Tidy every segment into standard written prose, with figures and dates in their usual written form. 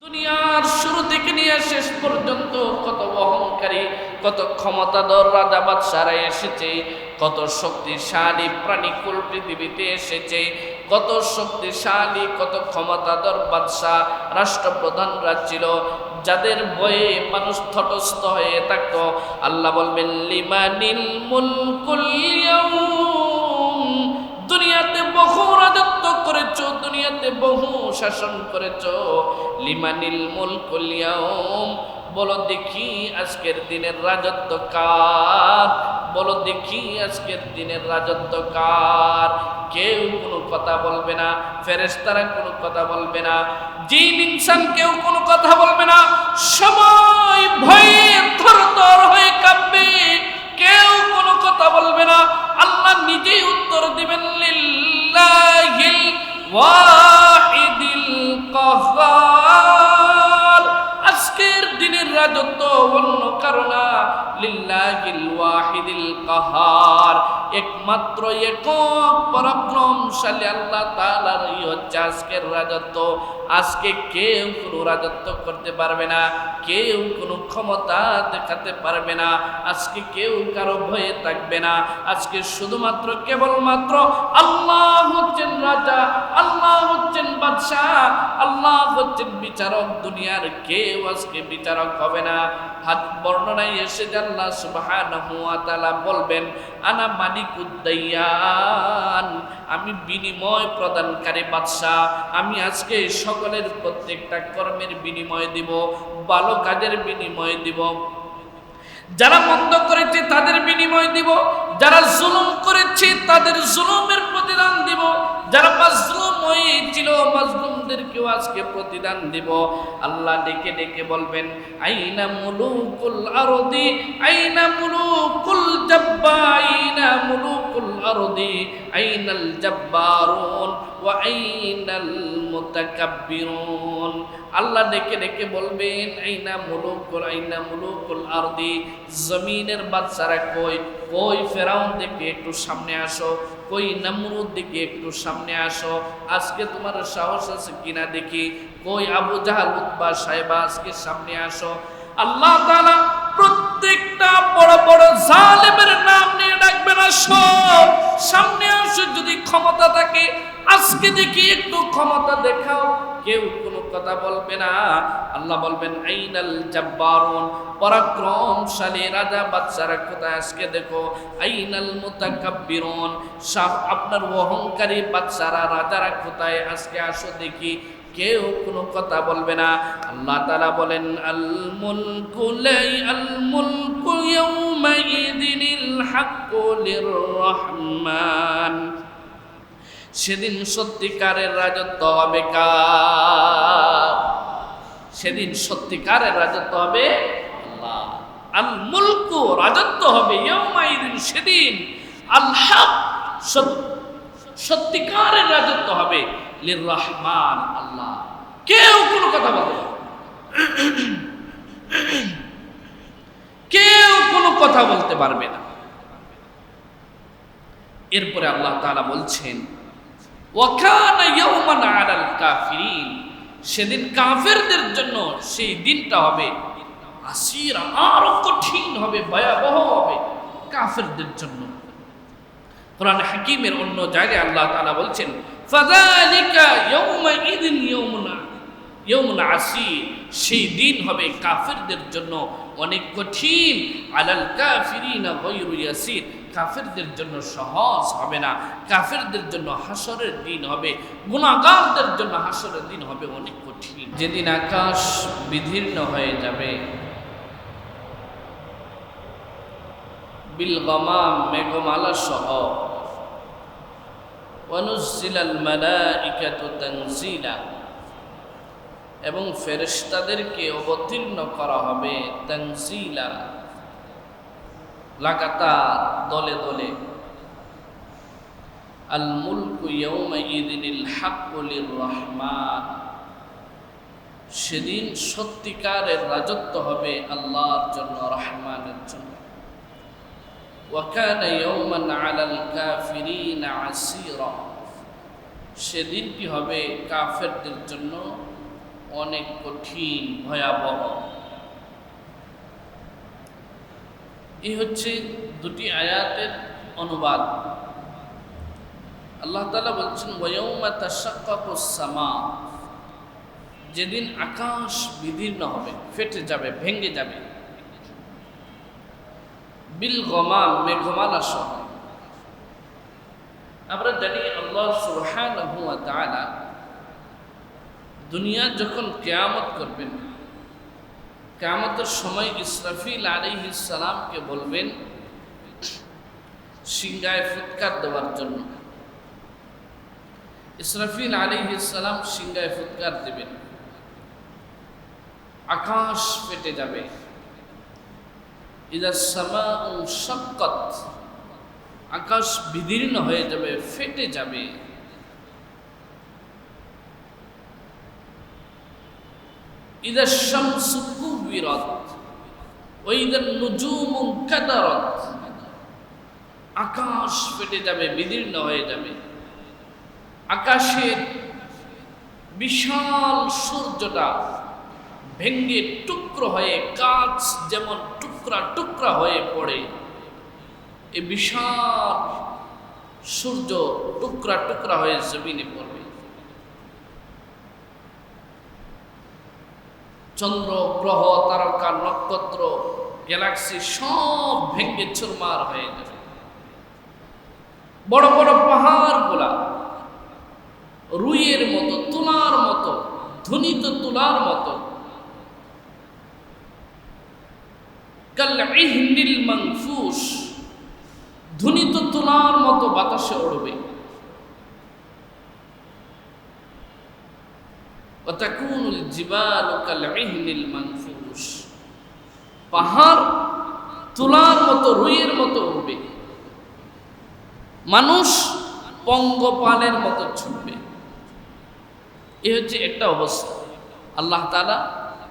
দুনিয়ার শুরু থেকে নিয়ে শেষ পর্যন্ত কত অহংকারী, কত ক্ষমতাধর রাজা বাদশারা এসেছে, কত শক্তিশালী প্রাণীকুল পৃথিবীতে এসেছে, কত শক্তিশালী কত ক্ষমতাধর বাদশাহ রাষ্ট্রপ্রধানরা ছিল, যাদের ভয়ে মানুষ তটস্থ হয়ে থাকতো। আল্লাহ বলবেন লিমানিল মুলকুল ইয়াউম, দুনিয়াতে বহু রাজত্ব করেছো, দুনিয়াতে বহু শাসন করেছো, লিমানিল মুলকুল ইয়াউম, বলো দেখি আজকের দিনের রাজত্ব কার, বলো দেখি আজকের দিনের রাজত্ব কার। কেউ কোনো কথা বলবে না, ফেরেশতারা কোনো কথা বলবে না, জিন ইনসান কেউ কোনো কথা বলবে না, সবাই ভয়ে থরথর হয়ে কাঁপবে, কেউ কোনো কথা বলবে না। আল্লাহ নিজেই উত্তর দিবেন লিল্লাহিল ওয়াহিদিল কাহ্হার, আজকের দিনের রাজত্ব অন্য কারো না, লিল্লাহিল ওয়াহিদিল কাহ্হার, একমাত্র একক পরাক্রমশালী আল্লাহ তাআলারই হচ্ছে আজকের রাজত্ব। আজকে কেউ কোনো রাজত্ব করতে পারবে না, কেউ কোনো ক্ষমতা দেখাতে পারবে না, আজকে কেউ কারো ভয়ে থাকবে না। আজকে শুধুমাত্র কেবলমাত্র আল্লাহ হচ্ছেন রাজা, আল্লাহ হচ্ছেন বাদশাহ, আল্লাহ হচ্ছেন বিচারক। দুনিয়ার কেউ আজকে বিচারক হবে না। হাত বর্ণনায় এসে আল্লাহ সুবহানাহু ওয়া তাআলা বলবেন আনা মালিকুদ দাইয়ান, আমি বিনিময় প্রদানকারী বাদশাহ। আমি আজকে সকলের প্রত্যেকটা কর্মের বিনিময় দিব, ভালো কাজের বিনিময় দিব, যারা মন্দ করেছে তাদের বিনিময় দিব, যারা জুলুম করেছে তাদের জুলুমের প্রতিদান দিব, যারা মাজলুম হয়েছিল মাজলুমদেরকেও আজকে প্রতিদান দিব। আল্লাহ ডেকে ডেকে বলবেন আইনা মুলুকুল আরদি, আইনা মুলুকুল জাব্বা, আইনা মুলুকুল আরদি, আইনাল জাব্বারুন ওয়া আইনাল মুতাকাব্বিরুন। আল্লাহ ডেকে ডেকে বলবেন আইনা মুলুকুল আরদি, জমিনের বাদশারা কই, কই ফেরাউন দেখে একটু সামনে আসো, কই নমরুদ দেখে একটু সামনে আসো, আজকে তোমার সাহস আছে কিনা দেখি, কই আবু জাহাল উতবা সাহেবা আজকে সামনে আসো। আল্লাহ তাআলা প্রত্যেকটা বড় বড় জালেমের নাম নিয়ে ডাকবেন, আসো সামনে আসো, যদি ক্ষমতা থাকে আজকে দেখি একটু ক্ষমতা দেখাও। কেউ কোনো কথা বলবে না। আল্লাহ বলবেন আইনাল জাব্বারুন, পরাক্রমশালী রাজা বাদশারা কোথায় আজকে দেখো, আইনাল মুতাকাব্বিরুন, সব আপনার অহংকারী বাদশারা রাজারা কোথায় আজকে আসো দেখি। কেউ কোনো কথা বলবে না। আল্লাহ তাআলা বলেন আল মুলকু ইয়াউমা ইযিনিল হাক্কু লিররহমান, সেদিন সত্যিকারের রাজত্ব হবে কার? সেদিন সত্যিকারের রাজত্ব হবে আল্লাহ। আল মুলকু, রাজত্ব হবে, ইয়াউমা ইযিন, সেদিন, আল হক, সত্যিকারের রাজত্ব হবে, লির রহমান, আল্লাহ। কেউ কোনো কথা বলবে না, কেউ কোনো কথা বলতে পারবে না। এরপরে আল্লাহ তাআলা বলছেন ওয়াকানা ইয়াওমান আলাল কাফিরিন, সেদিন কাফেরদের জন্য সেই দিনটা হবে আসিরা, আরো কঠিন হবে, ভয়াবহ হবে কাফেরদের জন্য। কোরআন হাকিমের অন্য জায়গায় আল্লাহ তাআলা বলছেন ফাযালিকা ইয়াউমাইযিন ইয়াউমুন আসির, সেই দিন হবে কাফেরদের জন্য অনেক কঠিন, আলাল কাফিরিনা গায়রু ইয়াসির, কাফেরদের জন্য সহজ হবে না, কাফেরদের জন্য হাসরের দিন হবে, গুনাহগারদের জন্য হাসরের দিন হবে অনেক কঠিন। যেদিন আকাশ বিদীর্ণ হয়ে যাবে, বিল গামাম, মেঘমালা সহ, ওয়ানুজ্জিলাল মালাইকাতু তানজিলা, এবং ফেরেশতাদেরকে অবতীর্ণ করা হবে তানজিলা, লাগাতার দলে দলে। আল মুলকু ইয়াউমা ইযিনিল হাক্কু লিররহমান, সেদিন সত্যিকারের রাজত্ব হবে আল্লাহর জন্য, রহমানের জন্য। ওয়া কানা ইয়াউমান আলাল কাফিরিনা আসীরা, সেদিনটি হবে কাফেরদের জন্য অনেক কঠিন, ভয়াবহ। এই হচ্ছে দুটি আয়াতের অনুবাদ। আল্লাহ তাআলা বলছেন ওয়ায়াউমা তাশাক্কাকুস সামা, যেদিন আকাশ বিদীর্ণ হবে, ফেটে যাবে, ভেঙে যাবে, বিল গমাম, মেঘমালা সহ। আমরা জানি আল্লাহ সুবহানাহু ওয়া তাআলা দুনিয়া যখন কিয়ামত করবেন, কিয়ামতের সময় ইসরাফিল আলাইহিস সালামকে বলবেন সিংহায় ফুৎকার দেওয়ার জন্য। ইসরাফিল আলাইহিস সালাম সিংহায় ফুৎকার দেবেন, আকাশ ফেটে যাবে। ইযা সামাউ শাক্কাত, আকাশ বিদীর্ণ হয়ে যাবে, ফেটে যাবে। ইযা শামসু কুবিরাত ওয়া ইযা নুজুমু কাদারাত, আকাশ ফেটে যাবে, বিদীর্ণ হয়ে যাবে। আকাশের বিশাল সূর্যটা ভেঙ্গে টুকরো হয়ে, কাঁচ যেমন টুকরা টুকরা হয়ে পড়ে, এই বিশাল সূর্য টুকরা টুকরা হয়ে জমিনে পড়বে। চন্দ্র, গ্রহ, তারকা, নক্ষত্র, গ্যালাক্সি সব ভেঙ্গে চুরমার হয়ে যাবে। বড় বড় পাহাড়গুলা রুইয়ের মতো, তুলার মতো, ধ্বনিত তুলার মতো, কাল-ইহনিল মানফুস, ধ্বনিত তুলার মতো বাতাসে উড়বে। ওয়া তাকুনুল জিবালু কাল-ইহনিল মানফুস, পাহাড় তুলার মতো, রুইয়ের মতো উড়বে। মানুষ পঙ্গপালের মতো ছুটবে। এ হচ্ছে একটা অবস্থা। আল্লাহ তাআলা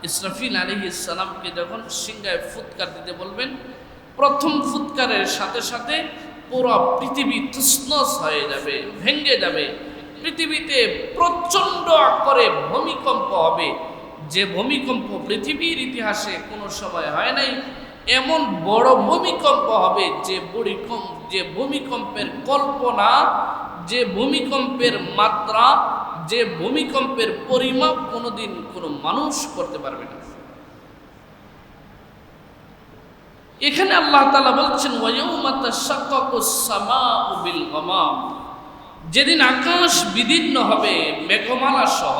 ইসরাফিল আলাইহিস সালামকে যখন সিংহায় ফুৎকার দিতে বলবেন, প্রথম ফুৎকারের সাথে সাথে পুরো পৃথিবী তছনছ হয়ে যাবে, ভেঙে যাবে। পৃথিবীতে প্রচণ্ড আকারে ভূমিকম্প হবে, যে ভূমিকম্প পৃথিবীর ইতিহাসে কোনো সময় হয় নাই। এমন বড় ভূমিকম্প হবে যে ভূমিকম্পের কল্পনা, যে ভূমিকম্পের মাত্রা, যে ভূমিকম্পের পরিমাপ কোনোদিন কোনো মানুষ করতে পারবে না। এখানে আল্লাহ তাআলা বলছেন ওয়ায়াউমা তাশাক্কাকুস সামাউ বিল গমাম, যেদিন আকাশ বিদীর্ণ হবে মেঘমালা সহ।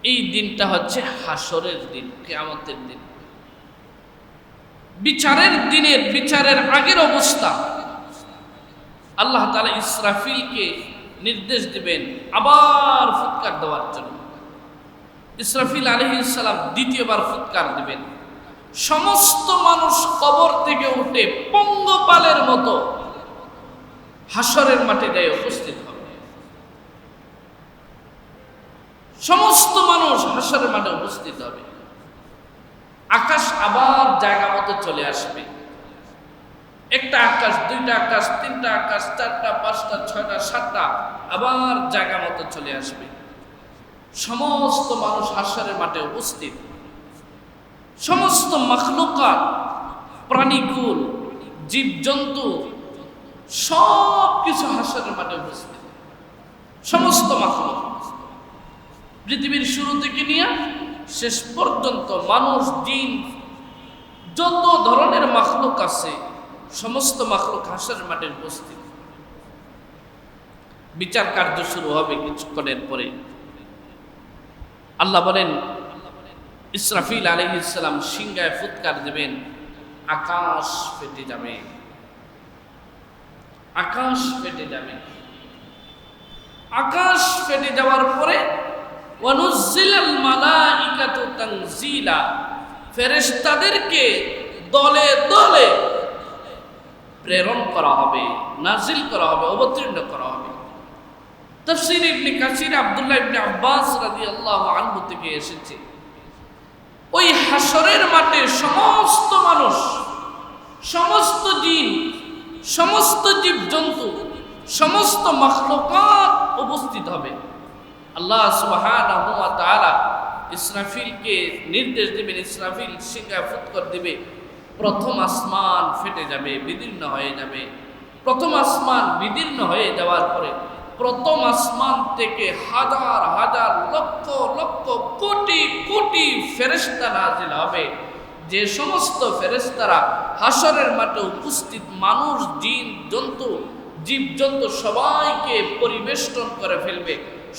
এই দিনটা হচ্ছে হাসরের দিন, কিয়ামতের দিন, বিচারের দিনের, বিচারের আগের অবস্থা। আল্লাহ তাআলা ইসরাফিলকে নির্দেশ দিবেন আবার ফুৎকার দেওয়ার জন্য। ইসরাফিল আলাইহিস সালাম দ্বিতীয়বার ফুৎকার দিবেন। সমস্ত মানুষ কবর থেকে উঠে পঙ্গপালের মতো হাসরের মাঠে গিয়ে উপস্থিত হবে। সমস্ত মানুষ হাসরের মাঠে উপস্থিত হবে। আকাশ আবার জায়গা মতো চলে আসবে। একটা আকাশ, দুইটা আকাশ, তিনটা আকাশ, চারটা, পাঁচটা, ছয়টা, সাতটা, আবার জায়গা মতো চলে আসবে। সমস্ত মানুষ হাসরের মাঠে উপস্থিত। সমস্ত মাখলুকাত, প্রাণীকুল, জীবজন্তু সব কিছু হাসরের মাঠে উপস্থিত। সমস্ত মাখলুক, পৃথিবীর শুরু থেকে নিয়ে শেষ পর্যন্ত মানুষ, জিন, যত ধরনের মাখলুক আছে সমস্ত মাখলুক হাসরের মাঠে উপস্থিত। বিচার কার্য শুরু হবে কিছুক্ষণের পরে। আল্লাহ বলেন ইসরাফিল আলাইহিস সালাম সিংহায় ফুৎকার দেবেন, আকাশ ফেটে যাবে, আকাশ ফেটে যাবে। আকাশ ফেটে যাওয়ার পরে ওয়ানুজ্জিলাল মালাইকাতু তানজিলা, ফেরেশতাদেরকে দলে দলে প্রেরণ করা হবে, নাজিল করা হবে, অবতীর্ণ করা হবে। তাফসীর ইবনে কাসির আব্দুল্লাহ ইবনে আব্বাস রাদিয়াল্লাহু আনহু থেকে এসেছে, ওই হাসরের মাঠে সমস্ত মানুষ, সমস্ত জিন, সমস্ত জীবজন্তু, সমস্ত মাখলুকাত উপস্থিত হবে। আল্লাহ সুবহানাহু ওয়া তাআলা ইসরাফিলকে নির্দেশ দিবেন, ইসরাফিল সিংহা ফুৎকর দিবে, প্রথম আসমান ফেটে যাবে, বিদীর্ণ হয়ে যাবে। প্রথম আসমান বিদীর্ণ হয়ে যাওয়ার পরে প্রথম আসমান থেকে হাজার হাজার লক্ষ লক্ষ কোটি কোটি ফেরেশতা নাজিল হবে, যে সমস্ত ফেরেশতারা হাসরের মাঠে উপস্থিত মানুষ, জিন, জন্তু, জীবজন্তু সবাইকে পরিবেষ্টন করে ফেলবে,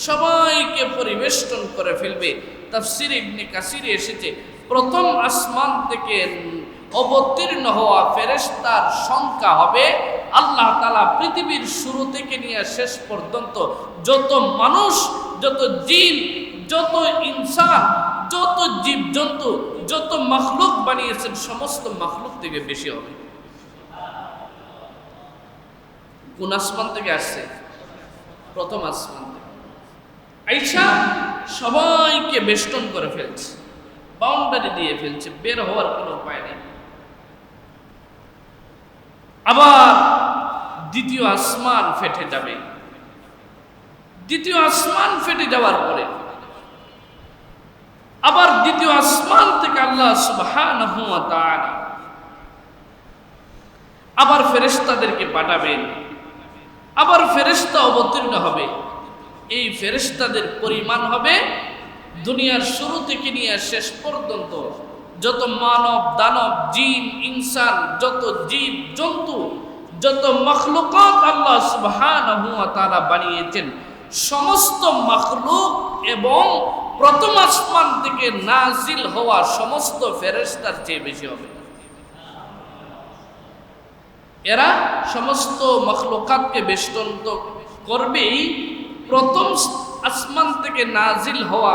সবাইকে পরিবেষ্টন করে ফেলবে। তাফসীর ইবনে কাসিরে এসেছে প্রথম আসমান থেকে অবতীর্ণ হওয়া ফেরেশতার সংখ্যা হবে, আল্লাহ তাআলা পৃথিবীর শুরু থেকে নিয়ে শেষ পর্যন্ত যত মানুষ, যত জিন, যত ইনসান, যত জীবজন্তু, যত মাখলুক বানিয়েছেন সমস্ত মাখলুক থেকে বেশি হবে। কোন আসমান থেকে আসছে? প্রথম আসমান থেকে আইসা সবাইকে বেষ্টন করে ফেলছে, বাউন্ডারি দিয়ে ফেলছে, বের হওয়ার কোনো উপায় নেই। আবার দ্বিতীয় আসমান ফেটে যাবে। দ্বিতীয় আসমান ফেটে যাওয়ার পরে আবার দ্বিতীয় আসমান থেকে আল্লাহ সুবহানাহু ওয়া তাআলা আবার ফেরেশতাদেরকে পাঠাবেন, আবার ফেরেশতা অবতীর্ণ হবে। এই ফেরেশতাদের পরিমাণ হবে দুনিয়ার শুরু থেকে নিয়ে শেষ পর্যন্ত যত মানব, দানব, জিন, ইনসান, যত জীব জন্তু, যত মাখলুকাত আল্লাহ সুবহানাহু ওয়া তাআলা বানিয়েছেন সমস্ত মাখলুক এবং প্রথম আসমান থেকে নাজিল হওয়া সমস্ত ফেরেশতার চেয়ে বেশি হবে। এরা সমস্ত মাখলুকাতকে বেষ্টন তো করবেই, প্রথম আসমান থেকে নাজিল হওয়া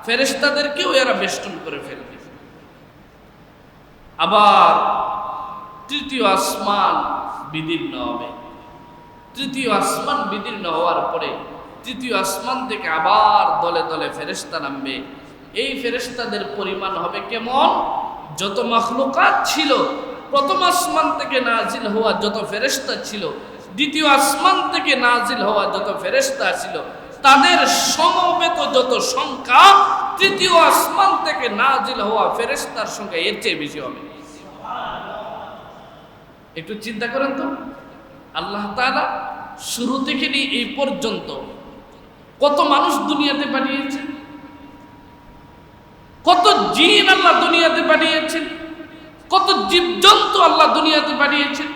ফেরেশতাদেরকেও এরা বেষ্টন করে ফেলবে। আবার তৃতীয় আসমান বিদীর্ণ হবে। তৃতীয় আসমান বিদীর্ণ হওয়ার পরে তৃতীয় আসমান থেকে আবার দলে দলে ফেরেশতা নামবে। এই ফেরেশতাদের পরিমাণ হবে কেমন? যত মাখলুকাত ছিল প্রথম আসমান থেকে নাজিল হওয়া যত ফেরেশতা ছিল, দ্বিতীয় আসমান থেকে নাজিল হওয়া যত ফেরেশতা ছিল, তাদের সমবেত যত সংখ্যা তৃতীয় আসমান থেকে নাজিল হওয়া ফেরেশতার সংখ্যা এর চেয়ে বেশি হবে। একটু চিন্তা করেন তো, আল্লাহ তাআলা শুরু থেকে নিয়ে এই পর্যন্ত কত মানুষ দুনিয়াতে পাঠিয়েছেন, কত জিন আল্লাহ দুনিয়াতে পাঠিয়েছেন, কত জীবজন্তু আল্লাহ দুনিয়াতে পাঠিয়েছেন,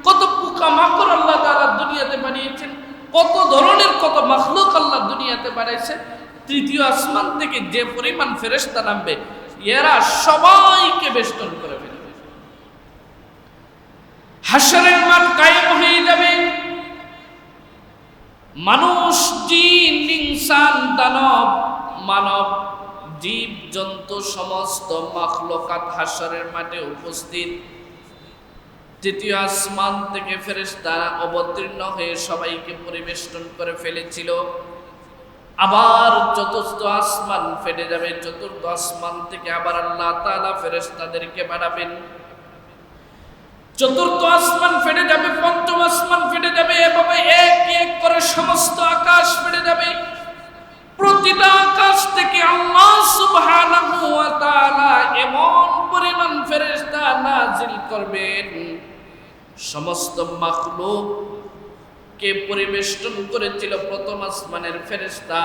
কত পোকা মাকড় আল্লাহ তাআলা দুনিয়াতে পাঠিয়েছেন, কত ধরনের কত মাখলুক আল্লাহ দুনিয়াতে পাঠিয়েছেন। তৃতীয় আসমান থেকে যে পরিমাণ ফেরেশতা নামবে এরা সবাইকে বেষ্টন করে ফেলবে। হাশরের মাঠ কায়েম হয়ে যাবে। মানুষ, জিন, ইনসান, দানব, মানব, জীব জন্তু সমস্ত মাখলুকাত হাশরের মাঠে উপস্থিত। তৃতীয় আসমান থেকে ফেরেশতারা অবতীর্ণ হয়ে সবাইকে পরিবেষ্টন করে ফেলেছিল। আবার চতুর্থ আসমান ফেটে যাবে। চতুর্থ আসমান থেকে আবার আল্লাহ তাআলা ফেরেশতাদেরকে পাঠাবেন। চতুর্থ আসমান ফেটে যাবে, পঞ্চম আসমান ফেটে যাবে, এভাবে এক এক করে সমস্ত আকাশ ফেটে যাবে। প্রতিটা আকাশ থেকে আল্লাহ সুবহানাহু ওয়া তাআলা এমন পরিমাণ ফেরেশতা নাজিল করবেন, সমস্ত মাখলুককে পরিবেষ্টন করেছিল প্রথম আসমানের ফেরেশতা,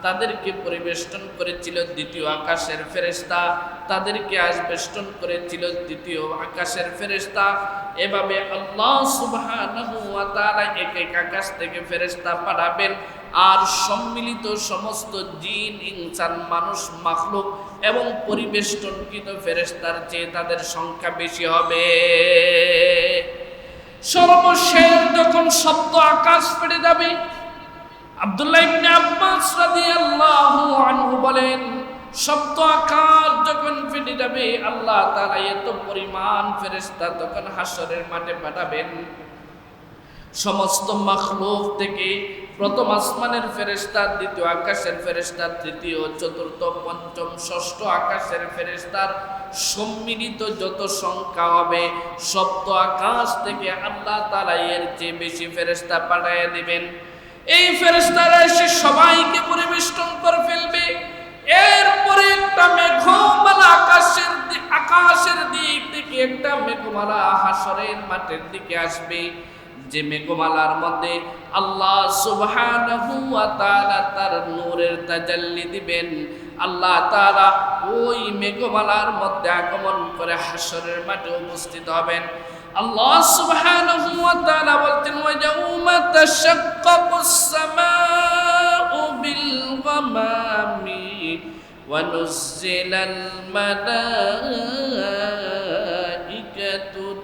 তাদেরকে পরিবেষ্টন করেছিল দ্বিতীয় আকাশের ফেরেশতা, তাদেরকে বেষ্টন করেছিল দ্বিতীয় আকাশের ফেরেশতা। এভাবে আল্লাহ সুবহানাহু ওয়া তাআলা এক এক আকাশ থেকে ফেরেশতা পাঠাবেন, আর সম্মিলিত সমস্ত জিন, ইনসান, মানুষ, মাখলুক এবং পরিবেষ্টনকৃত ফেরেশতার চেয়ে তাদের সংখ্যা বেশি হবে। সর্বশেষ যখন সপ্ত আকাশ ফেটে যাবে, আব্দুল্লাহ ইবনে আব্বাস রাদিয়াল্লাহু আনহু বলেন, সপ্ত আকাশ যখন ফেটে যাবে আল্লাহ তাআলা এত পরিমাণ ফেরেশতা তখন হাশরের মাঠে পাঠাবেন। সমস্ত মাখলুক থেকে প্রথম আসমানের ফেরেশতা, দ্বিতীয় আকাশের ফেরেশতা, তৃতীয়, চতুর্থ, পঞ্চম, ষষ্ঠ আকাশের ফেরেশতার সম্মিলিত যত সংখ্যা হবে সপ্ত আকাশ থেকে আল্লাহ তাআলা এর চেয়ে বেশি ফেরেশতা পাঠিয়ে দিবেন। এই ফেরেশতারা এসে সবাইকে পরিবেষ্টন করে ফেলবে। এরপরে একটা মেঘমালা আকাশের দিক থেকে একটা মেঘমালা হাসরের মাঠের দিকে আসবে, যে মেঘমালার মধ্যে আল্লাহ সুবহানাহু ওয়া তাআলা তার নূরের তাজাল্লি দিবেন। আল্লাহ তাআলা ওই মেঘমালার মধ্যে আগমন করে হাসরের মাঠে উপস্থিত হবেন। আল্লাহ সুবহানাহু ওয়া তাআলা বলতেন, ওয়া ইয়াউমা তাশাক্কাকুস সামাউ বিল গামামি ওয়া নুজ্জিলাল মালাইকাতু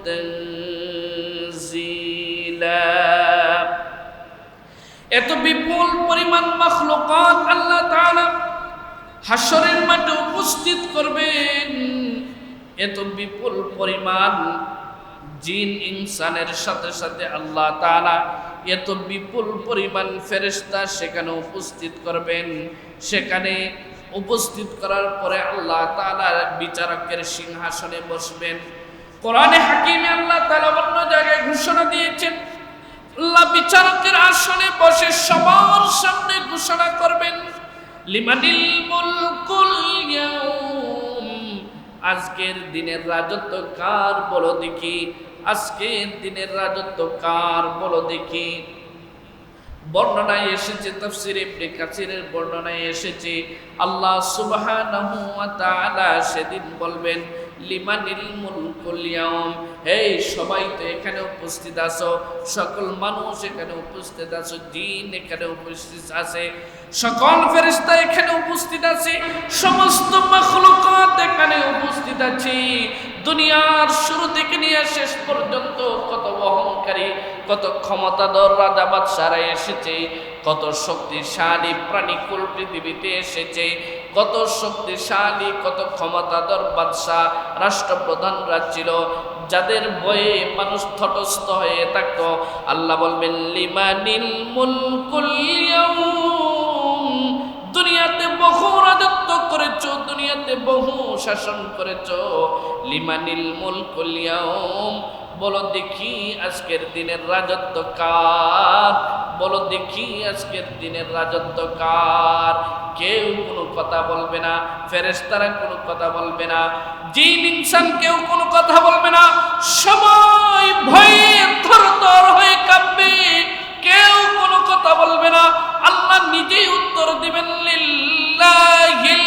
তানজিলা। এত বিপুল পরিমাণ মাখলুকাত আল্লাহ তাআলা হাসরের মাঠে উপস্থিত করবেন। এত বিপুল পরিমাণ জিন ইনসানের সাথে সাথে আল্লাহ তাআলা এত বিপুল পরিমাণ ফেরেশতা সেখানে উপস্থিত করবেন। সেখানে উপস্থিত করার পরে আল্লাহ তাআলা বিচারকের সিংহাসনে বসবেন। কোরআনে হাকিমে আল্লাহ তাআলা অন্য জায়গায় ঘোষণা দিয়েছেন, আল্লাহ বিচারকের আসনে বসে সবার সামনে ঘোষণা করবেন, লিমানিল মুলকুল ইয়াউম, আজকের দিনের রাজত্ব কার বলো দেখি, আজকের দিনের রাজত্ব কার বলো দেখি। বর্ণনায় এসেছে, তাফসীর ইবনে কাসিরের বর্ণনায় এসেছে, আল্লাহ সুবহানাহু ওয়া তাআলা সেদিন বলবেন, লিমানিল মুলকুল ইয়াউম, এই সবাই তো এখানে উপস্থিত আছো, সকল মানুষ এখানে উপস্থিত আছো, জিন এখানে উপস্থিত আছে, সকল ফেরেশতা এখানে উপস্থিত আছে, সমস্ত মাখলুকাত এখানে উপস্থিত আছে। দুনিয়ার শুরু থেকে নিয়ে শেষ পর্যন্ত কত অহংকারী, কত ক্ষমতাধর রাজা বাদশারা এসেছে, কত শক্তিশালী প্রাণীকুল পৃথিবীতে এসেছে, কত শক্তিশালী কত ক্ষমতাধর বাদশা রাষ্ট্রপ্রধানরা ছিল, যাদের ভয়ে মানুষ তটস্থ হয়ে থাকতো। আল্লাহ বলবেন, লিমানিল মুলকুল ইয়াউম, দুনিয়াতে বহু রাজত্ব করেছো, দুনিয়াতে বহু শাসন করেছো, লিমানিল মুলকুল ইয়াউম, বলো দেখি আজকের দিনের রাজত্ব কার, বলো দেখি আজকের দিনের রাজত্ব কার। কেউ কোনো কথা বলবে না, ফেরেশতারা কোনো কথা বলবে না, জিন ইনসান কেউ কোনো কথা বলবে না, সবাই ভয়ে থরথর হয়ে কাঁপবে, কেউ কোনো কথা বলবে না। আল্লাহ নিজেই উত্তর দিবেন, লিল্লাহিল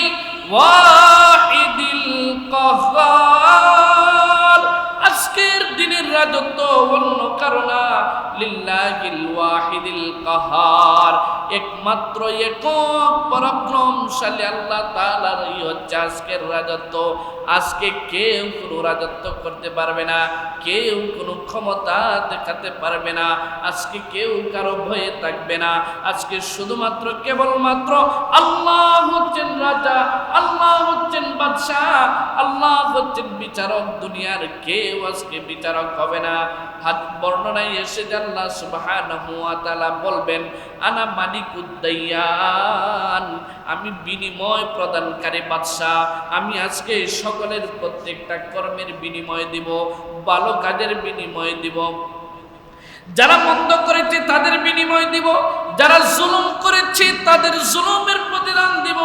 ওয়াহিদিল কাহ্হার, আজকের দিনের রাজত্ব অন্য কারো না, লিল্লাহিল ওয়াহিদিল কাহ্হার, একমাত্র একক পরাক্রমশালী আল্লাহ তাআলারই হচ্ছে আজকের রাজত্ব। আজকে কেউ কোনো রাজত্ব করতে পারবে না, কেউ কোনো ক্ষমতা দেখাতে পারবে না, আজকে কেউ কারো ভয়ে থাকবে না। আজকে শুধুমাত্র কেবলমাত্র আল্লাহ হচ্ছেন রাজা, আল্লাহ হচ্ছেন বাদশাহ, আল্লাহ হচ্ছেন বিচারক। দুনিয়ার কেউ আজকে বিচারক হবে না। হাত বর্ণনায় এসে আল্লাহ সুবহানাহু ওয়া তাআলা বলবেন, আনা মালিকুদ্দাইয়ান, আমি বিনিময় প্রদানকারী বাদশাহ। আমি আজকে সকলের প্রত্যেকটা কর্মের বিনিময় দিব, ভালো কাজের বিনিময় দিব, যারা মন্দ করেছে তাদের বিনিময় দিব, যারা জুলুম করেছে তাদের জুলুমের প্রতিদান দিব,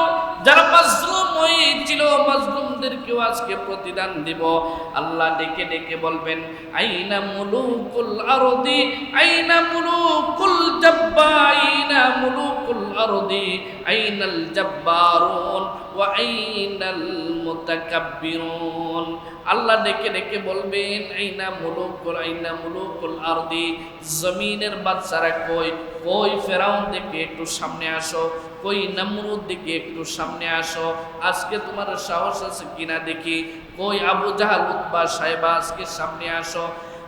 যারা মাজলুম হয়েছিল মাজলুমদেরকেও আজকে প্রতিদান দিব। আল্লাহ ডেকে ডেকে বলবেন, আইনা মুলুকুল আরদি, আইনা মুলুকুল জাব্বাইনা, মুলুকুল আরদি আইনাল জাব্বারুন ওয়া আইনাল মুতাকাব্বিরুন। আল্লাহ ডেকে ডেকে বলবেন, আইনা মুলুকুল আরদি, জমিনের বাদশারা কই, কই ফেরাউন দিকে একটু সামনে আসো, কই নমরুদ দিকে একটু সামনে আসো, আজকে তোমার সাহস আছে কিনা দেখি, কই আবু জাহাল উতবা সাহেবা আজকে সামনে আসো।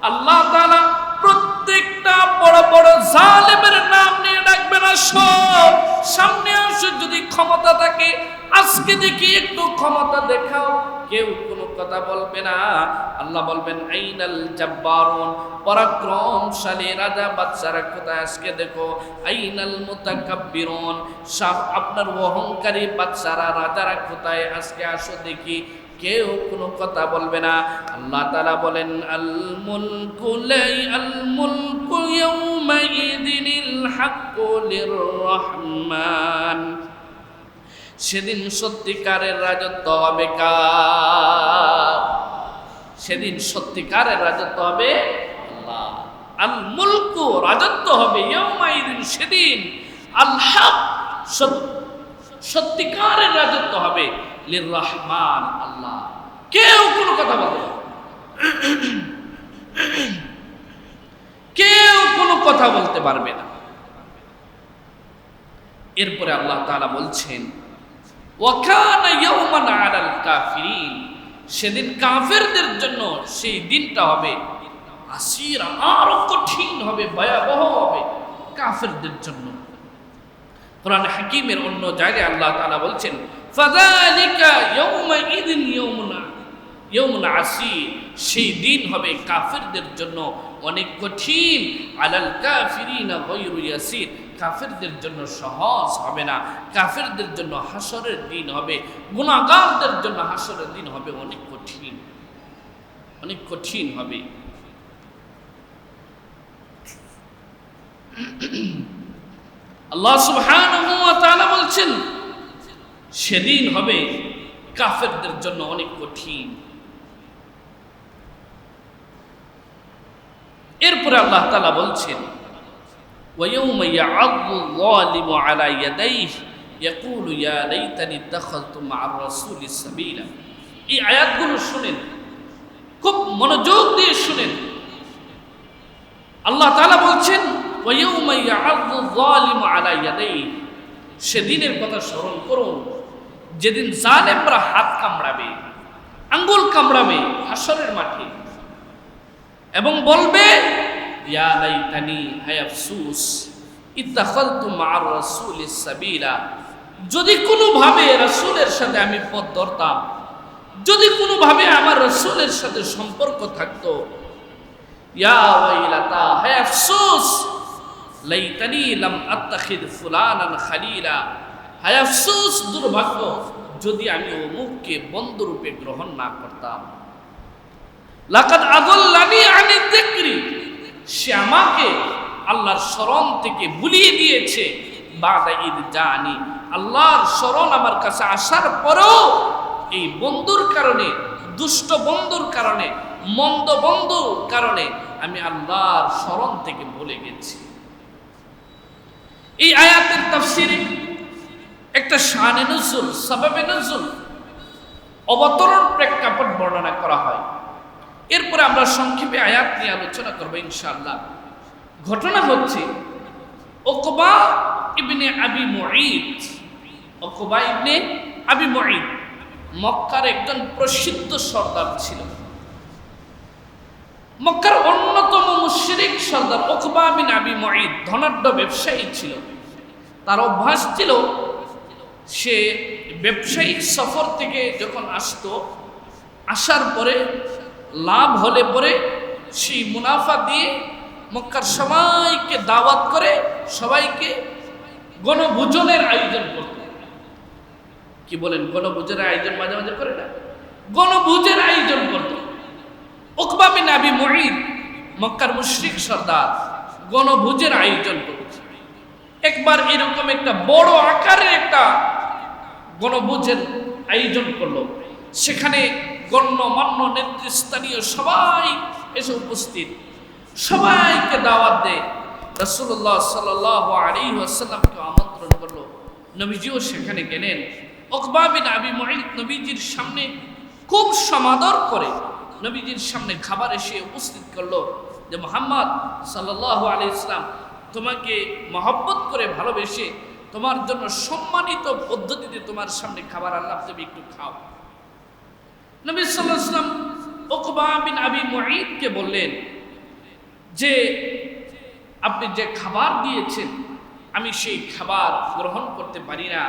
আল্লাহ তাআলা প্রত্যেকটা বড় বড় জালেমের নাম নিয়ে ডাকবেন, আসো সামনে আসো, যদি ক্ষমতা থাকে আজকে দেখি একটু ক্ষমতা দেখাও। কেউ কোনো কথা বলবে না। আল্লাহ বলবেন, আইনাল জাব্বারুন, পরাক্রমশালী রাজা বাদশারা কোথায় আজকে দেখো, আইনাল মুতাকাব্বিরুন, আপনার অহংকারী বাদশারা রাজারা কোথায় আজকে আসো দেখি। কেউ কোনো কথা বলবে না। আল্লাহ তাআলা বলেন, আল মুলকু ইয়াউমা ইযিনিল হাক্কু লির-রহমান। সেদিন সত্যিকারের রাজত্ব হবে কার? সেদিন সত্যিকারের রাজত্ব হবে আল্লাহ। আল মুলকু, রাজত্ব হবে ইয়াউমাইদিন, সেদিন আল হক, সত্যিকারের রাজত্ব হবে লির-রহমান, আল্লাহ। কেউ কোনো কথা বলবে না, কেউ কোনো কথা বলতে পারবে না। এরপরে আল্লাহ তাআলা বলছেন ওয়াকানা ইয়াওমান আলাল কাফিরিন, সেদিন কাফেরদের জন্য সেই দিনটা হবে আসীরা, আরো কঠিন হবে, ভয়াবহ হবে কাফেরদের জন্য। কোরআন হাকীমের অন্য জায়গায় আল্লাহ তাআলা বলছেন ফাযালিকা ইয়াউমাইদিন ইয়াউমুন আসীর, সেই দিন হবে কাফেরদের জন্য অনেক কঠিন। আলাল কাফিরিনা গায়রু ইয়াসীর, কাফেরদের জন্য সহজ হবে না। কাফেরদের জন্য হাসরের দিন হবে, গুনাহগারদের জন্য হাসরের দিন হবে অনেক কঠিন, অনেক কঠিন হবে। আল্লাহ সুবহানাহু ওয়া তাআলা বলছেন সেদিন হবে কাফেরদের জন্য অনেক কঠিন। এরপরে আল্লাহ তাআলা বলছেন وَيَوْمَ يَعَضُّ الظَّالِمُ عَلَى يَدَيْهِ يَقُولُ يَا لَيْتَنِي اتَّخَذْتُ مَعَ الرَّسُولِ سَبِيلًا। এই আয়াতগুলো শুনেন, খুব মনোযোগ দিয়ে শুনেন। আল্লাহ তাআলা বলছেন وَيَوْمَ يَعَضُّ الظَّالِمُ عَلَى يَدَيْهِ, সেদিনের কথা স্মরণ করুন যেদিন জালেমরা হাত কামড়াবে, আঙ্গুল কামড়াবে হাসরের মাঠে, এবং বলবে ইয়া লাইতানি, হায় আফসোস, ইত্তাখাযতু মা'আর রাসূলিস সাবিলা, যদি কোনোভাবে রাসূলের সাথে আমি পথ ধরতাম, যদি কোনোভাবে আমার রাসূলের সাথে সম্পর্ক থাকতো। ইয়া ওয়াইলাতা, হায় আফসোস, লাইতানি লাম আত্তাখিদ ফুলানান খালিলা, হায় আফসোস, দুর্ভাগ্য, যদি আমি অমুককে বন্ধুরূপে গ্রহণ না করতাম। লাকাদ আযাল্লানি আনি যিকরি, সে আমাকে আল্লাহর স্মরণ থেকে ভুলিয়ে দিয়েছে। বাদা ইদ জানি, আল্লাহর স্মরণ আমার কাছে আসার পরেও এই বন্ধুর কারণে, দুষ্ট বন্ধুর কারণে, মন্দ বন্ধুর কারণে আমি আল্লাহর স্মরণ থেকে ভুলে গেছি। এই আয়াতের তাফসীরে একটা শানে নুজুল, সাবাবে নুজুল, অবতরণ প্রেক্ষাপট বর্ণনা করা হয়। এরপরে আমরা সংক্ষেপে আয়াত নিয়ে আলোচনা করবো ইনশাআল্লাহ। ঘটনা হচ্ছে উকবা ইবনে আবি মুঈত, উকবা ইবনে আবি মুঈত মক্কার একজন প্রসিদ্ধ সর্দার ছিল। মক্কার অন্যতম মুশরিক সর্দার উকবা বিন আবি মুঈত ধনাঢ্য ব্যবসায়ী ছিল। তার অভ্যাস ছিল সে ব্যবসায়িক সফর থেকে যখন আসতো, আসার পরে লাভ হলে পরে সেই মুনাফা দিয়ে মক্কার সবাইকে দাওয়াত করে সবাইকে গণভোজনের আয়োজন করত। কি বলেন, গণভোজনের আয়োজন মাঝে মাঝে করে না? গণভোজের আয়োজন করত। উকবা বিন আবি মুঈত মক্কার মুশরিক সর্দার গণভোজের আয়োজন করত। একবার এরকম একটা বড় আকারের একটা গণভোজের আয়োজন করলো। সেখানে গণ্যমান্য নেতৃস্থানীয় সবাই এসে উপস্থিত, সবাইকে দাওয়াত দেয়। রাসূলুল্লাহ সাল্লাল্লাহু আলাইহি ওয়াসাল্লামকে আমন্ত্রণ করলো, নবীজিও সেখানে গেলেন। উকবা বিন আবি মুঈত নবীজির সামনে খুব সমাদর করে নবীজির সামনে খাবার এসে উপস্থিত করলো যে মুহাম্মদ সাল্লাল্লাহু আলাইহি ওয়াসাল্লাম তোমাকে মহব্বত করে ভালোবেসে তোমার জন্য সম্মানিত পদ্ধতিতে তোমার সামনে খাবার আল্লাহ, তুমি একটু খাও। নবী সাল্লাল্লাহু আলাইহি ওয়াসাল্লাম উকবা বিন আবি মুঈতকে বললেন যে আপনি যে খাবার দিয়েছেন আমি সেই খাবার গ্রহণ করতে পারি না,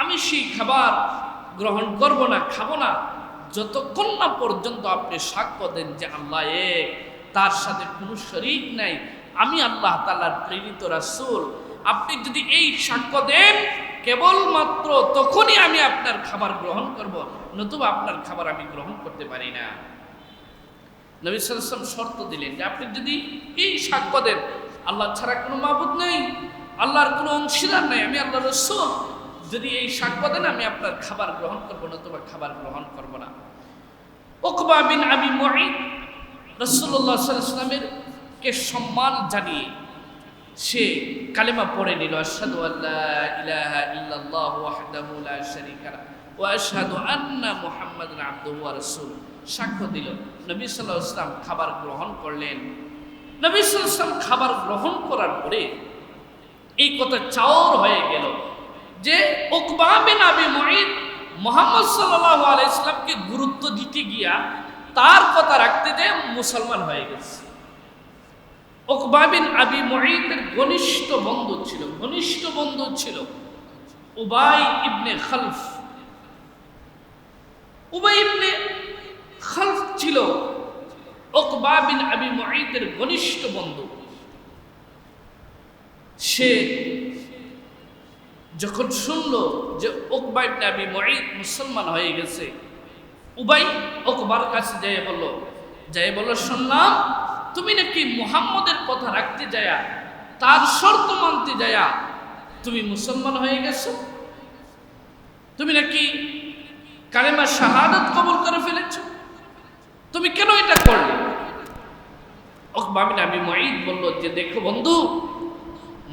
আমি সেই খাবার গ্রহণ করব না, খাবো না, যতক্ষণ না পর্যন্ত আপনি সাক্ষ্য দেন যে আল্লাহ এক, তার সাথে কোনো শরীক নাই, আমি আল্লাহ তাআলার প্রেরিত রাসূল। আপনি যদি এই সাক্ষ্য দেন কেবলমাত্র তখনই আমি আপনার খাবার গ্রহণ করব, নতুবা আপনার খাবার আমি গ্রহণ করতে পারি না। নবী সাল্লাল্লাহু আলাইহি ওয়াসাল্লাম শর্ত দিলেন যে আপনি যদি এই সাক্ষ্য দেন আল্লাহ ছাড়া কোনো মাবুদ নেই, আল্লাহর কোনো অংশীদার নেই, আমি আল্লাহর রাসূল, যদি এই সাক্ষ্য দেন আমি আপনার খাবার গ্রহণ করব না, তোমার খাবার গ্রহণ করব না। উকবা বিন আবি মুঈত রাসূলুল্লাহ সাল্লাল্লাহু আলাইহি ওয়াসাল্লামের কে সম্মান জানিয়ে সে কালেমা পড়ে নিল, আশহাদু আল্লা ইলাহা ইল্লাল্লাহু ওয়াহদাহু লা শারীকা লাহু ওয়া আশহাদু আন্না মুহাম্মাদান আবদুহু ওয়া রাসূলুহু, সাক্ষ্য দিল। নবী সাল্লাল্লাহু আলাইহি ওয়াসাল্লাম খাবার গ্রহণ করলেন। নবী সাল্লাল্লাহু আলাইহি ওয়াসাল্লাম খাবার গ্রহণ করার পরে এই কথা চাওর হয়ে গেল যে উকবা বিন আবি মুঈত মুহাম্মদ সাল্লাল্লাহু আলাইহি ওয়াসাল্লামকে গুরুত্ব দিতে গিয়া তার কথা রাখতে যে মুসলমান হয়ে গেছে। উকবা বিন আবি মুঈতের ঘনিষ্ঠ বন্ধু ছিল উবাই ইবনে খালফ। উবাই ইবনে খালফ ছিল উকবা বিন আবি মুঈতের ঘনিষ্ঠ বন্ধু। সে যখন শুনল যে উকবা ইবনে আবি মুঈত মুসলমান হয়ে গেছে, উবাই উকবার কাছে যেয়ে বলল শুনলাম তুমি নাকি মুহাম্মদের কথা রাখতে যায়া তার শর্ত মানতে যায়া তুমি মুসলমান হয়ে গেছো, তুমি নাকি কালেমা শাহাদাত কবুল করে ফেলেছো, তুমি কেন এটা করলে? উকবা বিন আবি মুঈত বলল যে দেখো বন্ধু,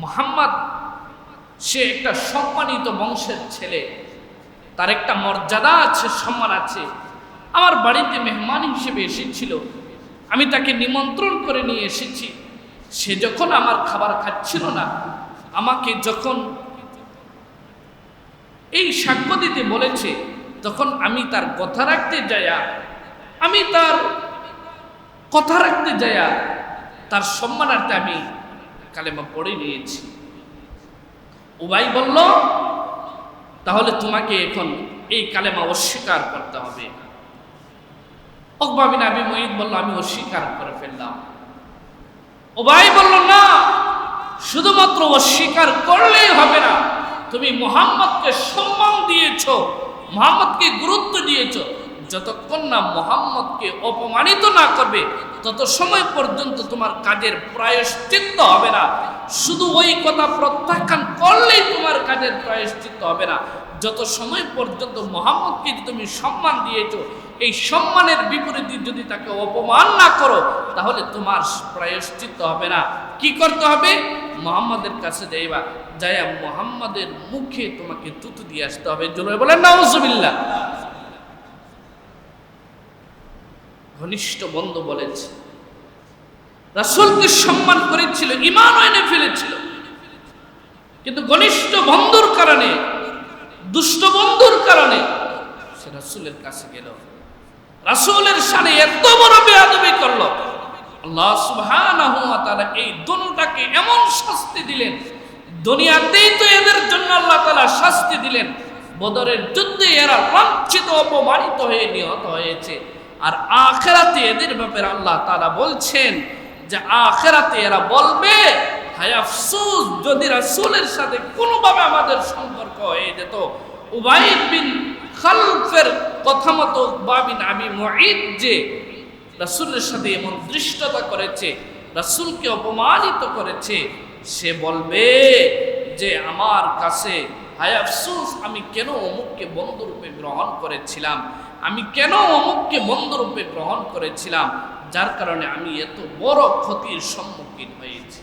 মুহাম্মদ সে একটা সম্মানিত বংশের ছেলে, তার একটা মর্যাদা আছে, সম্মান আছে। আমার বাড়িতে মেহমান হিসেবে এসেছিল, আমি তাকে নিমন্ত্রণ করে নিয়ে এসেছি। সে যখন আমার খাবার খাচ্ছিল না, আমাকে যখন এই সাক্ষ্য দিতে বলেছে, তখন আমি তার কথা রাখতে যায়া তার সম্মানার্থে আমি কালেমা পড়ে নিয়েছি। উবাই বলল তাহলে তোমাকে এখন এই কালেমা অস্বীকার করতে হবে। উকবা বিন আবি মুঈত বলল আমি অস্বীকার করে ফেললাম। উবাই বলল না, শুধুমাত্র অস্বীকার করলেই হবে না, তুমি মুহাম্মদকে সম্মান দিয়েছো, মুহাম্মদকে গুরুত্ব দিয়েছো। যতক্ষণ না মুহাম্মদকে অপমানিত না করবে তত সময় পর্যন্ত তোমার কাজের প্রায়শ্চিত্ত হবে না। শুধু ওই কথা প্রত্যাখ্যান করলেই তোমার কাজের প্রায়শ্চিত্ত হবে না। যত সময় পর্যন্ত মুহাম্মদকে তুমি সম্মান দিয়েছো, এই সম্মানের বিপরীতে যদি তাকে অপমান না করো তাহলে তোমার প্রায়শ্চিত্ত হবে না। কি করতে হবে? মুহাম্মদের কাছে যাইয়া মুহাম্মদের মুখে তোমাকে থুতু দিয়ে আসতে হবে। জোরে বলেন নাউজুবিল্লাহ। ঘনিষ্ঠ বন্ধু বলেছে, রাসূলকে সম্মান করেছিল, ঈমান এনে ফেলেছিল, কিন্তু ঘনিষ্ঠ বন্ধুর কারণে, দুষ্ট বন্ধুর কারণে সে রাসূলের কাছে গেল, রাসূলের শানে এত বড় বেয়াদবি করলো। আল্লাহ সুবহানাহু ওয়া তাআলা এই দুটাকে এমন শাস্তি দিলেন, দুনিয়াতেই তো এদের জন্য আল্লাহ তাআলা শাস্তি দিলেন, বদরের যুদ্ধে এরা লাঞ্ছিত অপমানিত হয়ে নিহত হয়েছে। আর আখিরাতে এদের ব্যাপারে আল্লাহ তাআলা বলছেন যে আখিরাতে এরা বলবে হায় আফসোস, যদি রাসূলের সাথে কোনোভাবে আমাদের সম্পর্ক হয়ে যেত। উবাই বিন খালফের কথা মতো উকবা বিন আবি মুঈত যে রাসূলের সাথে এমন দৃষ্টতা করেছে, রাসূলকে অপমানিত করেছে, সে বলবে যে আমার কাছে হায় আফসোস, আমি কেন অমুককে বন্ধুরূপে গ্রহণ করেছিলাম, যার কারণে আমি এত বড় ক্ষতির সম্মুখীন হয়েছি।